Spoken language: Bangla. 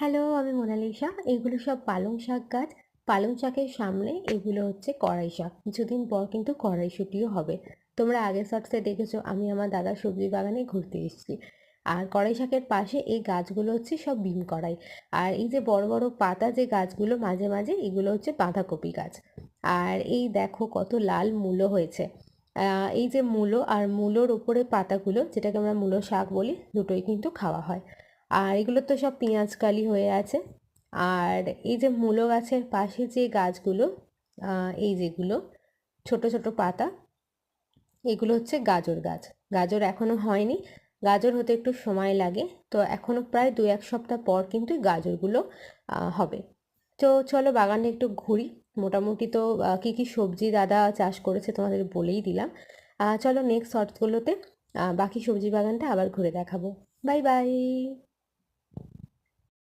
হ্যালো, আমি মোনালিসা। এগুলো সব পালং শাক গাছ। পালং শাকের সামনে এগুলো হচ্ছে কড়াই শাক। কিছুদিন পর কিন্তু কড়াইশুঁটিও হবে। তোমরা আগের শর্টসে দেখেছো আমি আমার দাদার সবজি বাগানে ঘুরতে এসেছি। আর কড়াই শাকের পাশে এই গাছগুলো হচ্ছে সব বিন কড়াই। আর এই যে বড় বড় পাতা যে গাছগুলো মাঝে মাঝে এগুলো হচ্ছে বাঁধাকপি গাছ। আর এই দেখো কত লাল মূলো হয়েছে। এই যে মূলো আর মূলোর উপরে পাতাগুলো যেটাকে আমরা মূলো শাক বলি দুটোই কিন্তু খাওয়া হয়। আর এগুলো তো সব পেঁয়াজকালি হয়ে আছে। আর এই যে মূলো গাছের পাশে যে গাছগুলো, এই যেগুলো ছোট ছোট পাতা, এগুলো হচ্ছে গাজর গাছ। গাজর এখনো হয়নি, গাজর হতে একটু সময় লাগে। তো এখনো প্রায় 2-1 সপ্তাহ পর কিন্তু এই গাজরগুলো হবে। তো চলো বাগানে একটু ঘুরি। মোটামুটি তো কি কি সবজি দাদা চাষ করেছে তোমাদের বলেই দিলাম। চলো নেক্সট শর্টগুলোতে বাকি সবজি বাগানটা আবার ঘুরে দেখাবো। Bye bye.